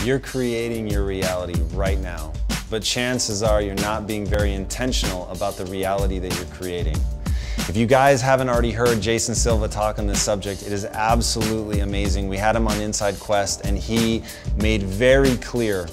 You're creating your reality right now, but chances are you're not being very intentional about the reality that you're creating. If you guys haven't already heard Jason Silva talk on this subject, it is absolutely amazing. We had him on Inside Quest and he made very clear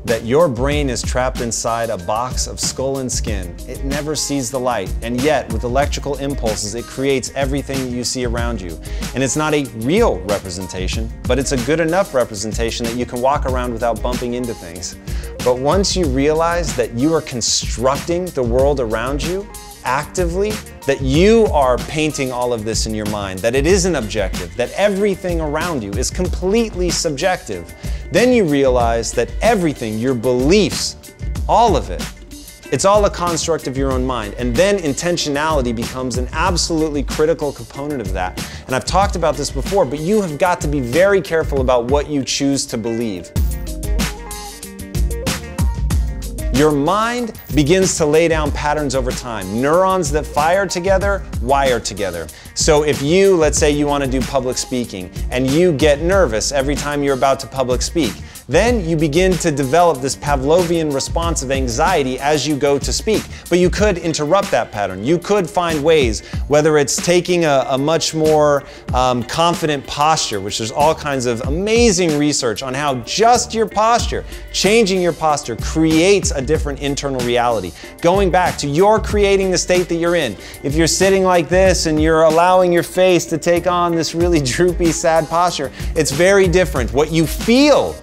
that your brain is trapped inside a box of skull and skin. It never sees the light, and yet with electrical impulses it creates everything that you see around you. And it's not a real representation, but it's a good enough representation that you can walk around without bumping into things. But once you realize that you are constructing the world around you actively, that you are painting all of this in your mind, that it isn't objective, that everything around you is completely subjective, then you realize that everything, your beliefs, all of it, it's all a construct of your own mind. And then intentionality becomes an absolutely critical component of that. And I've talked about this before, but you have got to be very careful about what you choose to believe. Your mind begins to lay down patterns over time. Neurons that fire together, wire together. So if you, let's say you want to do public speaking and you get nervous every time you're about to public speak, then you begin to develop this Pavlovian response of anxiety as you go to speak. But you could interrupt that pattern. You could find ways, whether it's taking a much more confident posture, which there's all kinds of amazing research on how just your posture, changing your posture creates a different internal reality. Going back to you're creating the state that you're in. If you're sitting like this and you're allowing your face to take on this really droopy, sad posture, it's very different. What you feel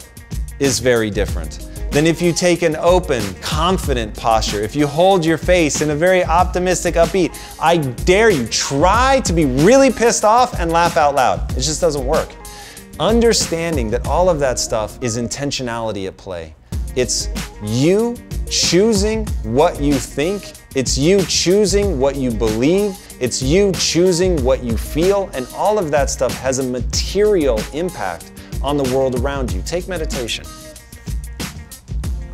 is very different than if you take an open, confident posture. If you hold your face in a very optimistic, upbeat, I dare you, try to be really pissed off and laugh out loud. It just doesn't work. Understanding that all of that stuff is intentionality at play. It's you choosing what you think. It's you choosing what you believe. It's you choosing what you feel. And all of that stuff has a material impact on the world around you. Take meditation.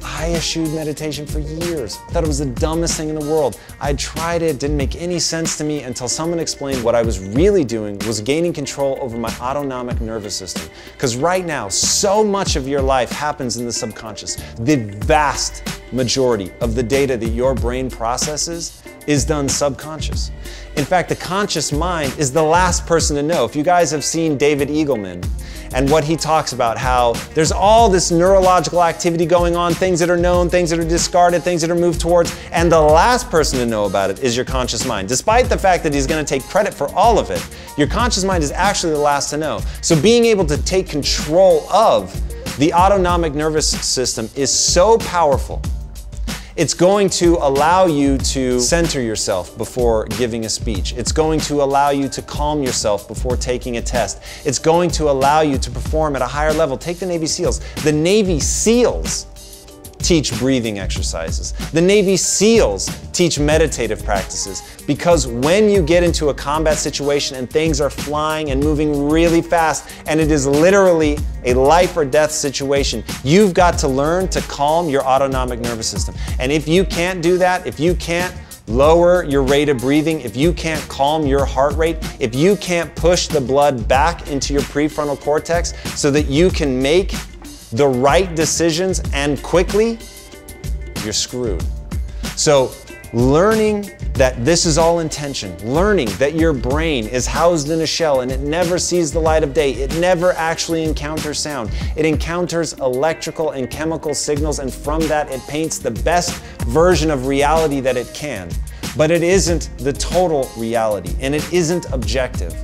I eschewed meditation for years. I thought it was the dumbest thing in the world. I tried it, didn't make any sense to me until someone explained what I was really doing was gaining control over my autonomic nervous system. Because right now, so much of your life happens in the subconscious. The vast majority of the data that your brain processes is done subconscious. In fact, the conscious mind is the last person to know. If you guys have seen David Eagleman and what he talks about, how there's all this neurological activity going on, things that are known, things that are discarded, things that are moved towards, and the last person to know about it is your conscious mind. Despite the fact that he's going to take credit for all of it, your conscious mind is actually the last to know. So being able to take control of the autonomic nervous system is so powerful. It's going to allow you to center yourself before giving a speech. It's going to allow you to calm yourself before taking a test. It's going to allow you to perform at a higher level. Take the Navy SEALs. The Navy SEALs teach breathing exercises. The Navy SEALs teach meditative practices, because when you get into a combat situation and things are flying and moving really fast and it is literally a life or death situation, you've got to learn to calm your autonomic nervous system. And if you can't do that, if you can't lower your rate of breathing, if you can't calm your heart rate, if you can't push the blood back into your prefrontal cortex so that you can make the right decisions and quickly, you're screwed. So learning that this is all intention, learning that your brain is housed in a shell and it never sees the light of day, it never actually encounters sound. It encounters electrical and chemical signals, and from that it paints the best version of reality that it can. But it isn't the total reality, and it isn't objective.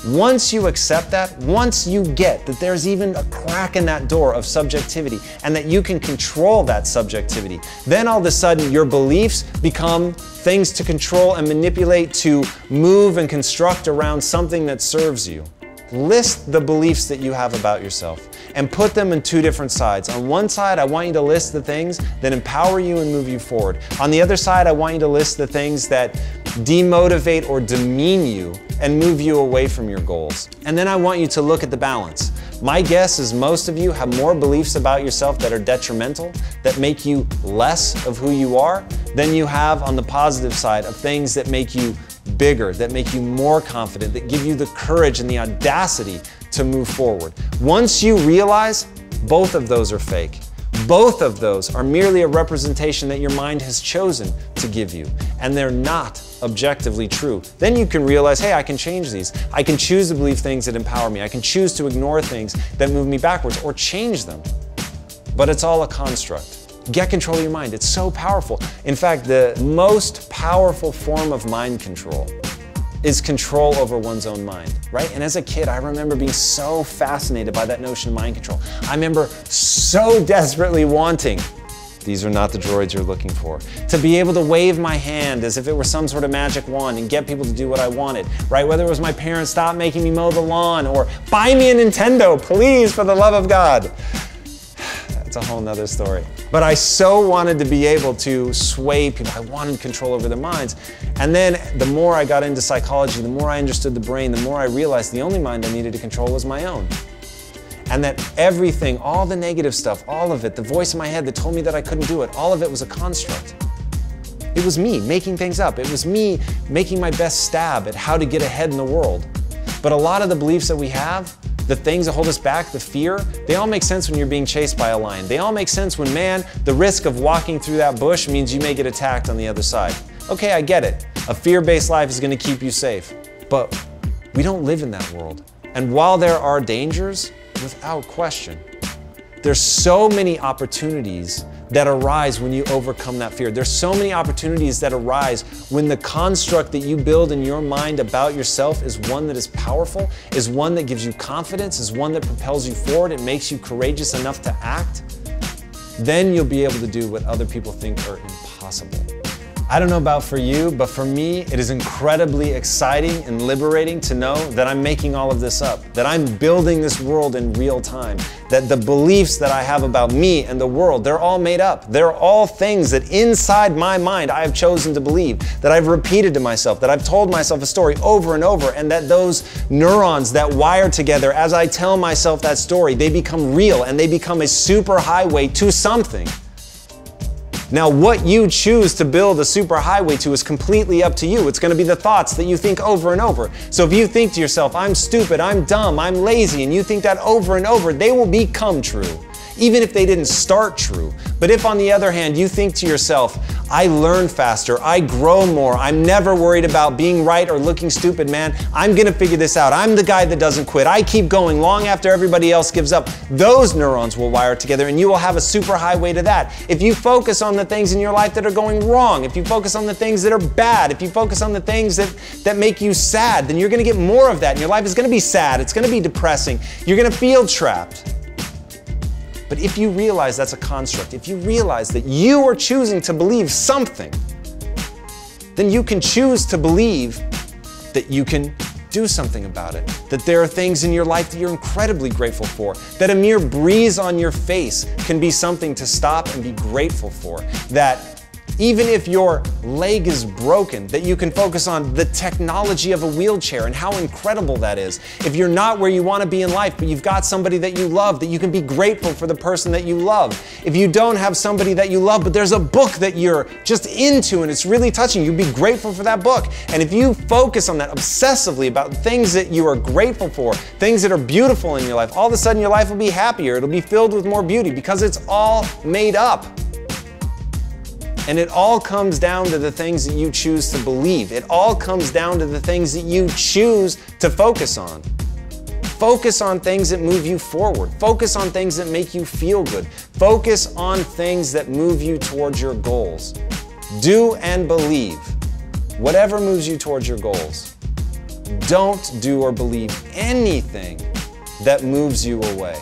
Once you accept that, once you get that there's even a crack in that door of subjectivity and that you can control that subjectivity, then all of a sudden your beliefs become things to control and manipulate, to move and construct around something that serves you. List the beliefs that you have about yourself and put them in two different sides. On one side, I want you to list the things that empower you and move you forward. On the other side, I want you to list the things that demotivate or demean you and move you away from your goals. And then I want you to look at the balance. My guess is most of you have more beliefs about yourself that are detrimental, that make you less of who you are, than you have on the positive side of things that make you bigger, that make you more confident, that give you the courage and the audacity to move forward. Once you realize Both of those are fake. Both of those are merely a representation that your mind has chosen to give you, and they're not objectively true. Then you can realize, hey, I can change these. I can choose to believe things that empower me. I can choose to ignore things that move me backwards or change them. But it's all a construct. Get control of your mind. It's so powerful. In fact, the most powerful form of mind control is control over one's own mind, right? And as a kid, I remember being so fascinated by that notion of mind control. I remember so desperately wanting, these are not the droids you're looking for, to be able to wave my hand as if it were some sort of magic wand and get people to do what I wanted, right? Whether it was my parents stop making me mow the lawn or buy me a Nintendo, please, for the love of God. It's a whole nother story. But I so wanted to be able to sway people. I wanted control over their minds. And then the more I got into psychology, the more I understood the brain, the more I realized the only mind I needed to control was my own. And that everything, all the negative stuff, all of it, the voice in my head that told me that I couldn't do it, all of it was a construct. It was me making things up. It was me making my best stab at how to get ahead in the world. But a lot of the beliefs that we have, the things that hold us back, the fear, they all make sense when you're being chased by a lion. They all make sense when, man, the risk of walking through that bush means you may get attacked on the other side. Okay, I get it. A fear-based life is going to keep you safe. But we don't live in that world. And while there are dangers, without question, there's so many opportunities that arise when you overcome that fear. There's so many opportunities that arise when the construct that you build in your mind about yourself is one that is powerful, is one that gives you confidence, is one that propels you forward, it makes you courageous enough to act. Then you'll be able to do what other people think are impossible. I don't know about for you, but for me, it is incredibly exciting and liberating to know that I'm making all of this up, that I'm building this world in real time, that the beliefs that I have about me and the world, they're all made up. They're all things that inside my mind I have chosen to believe, that I've repeated to myself, that I've told myself a story over and over, and that those neurons that wire together as I tell myself that story, they become real and they become a superhighway to something. Now, what you choose to build a superhighway to is completely up to you. It's going to be the thoughts that you think over and over. So if you think to yourself, I'm stupid, I'm dumb, I'm lazy, and you think that over and over, they will become true, even if they didn't start true. But if, on the other hand, you think to yourself, I learn faster, I grow more, I'm never worried about being right or looking stupid, man, I'm going to figure this out, I'm the guy that doesn't quit, I keep going long after everybody else gives up, those neurons will wire together and you will have a superhighway to that. If you focus on the things in your life that are going wrong, if you focus on the things that are bad, if you focus on the things that make you sad, then you're going to get more of that and your life is going to be sad, it's going to be depressing, you're going to feel trapped. But if you realize that's a construct, if you realize that you are choosing to believe something, then you can choose to believe that you can do something about it, that there are things in your life that you're incredibly grateful for, that a mere breeze on your face can be something to stop and be grateful for, that even if your leg is broken, that you can focus on the technology of a wheelchair and how incredible that is. If you're not where you want to be in life, but you've got somebody that you love, that you can be grateful for the person that you love. If you don't have somebody that you love, but there's a book that you're just into and it's really touching, you'd be grateful for that book. And if you focus on that obsessively about things that you are grateful for, things that are beautiful in your life, all of a sudden your life will be happier. It'll be filled with more beauty because it's all made up. And it all comes down to the things that you choose to believe. It all comes down to the things that you choose to focus on. Focus on things that move you forward. Focus on things that make you feel good. Focus on things that move you towards your goals. Do and believe whatever moves you towards your goals. Don't do or believe anything that moves you away.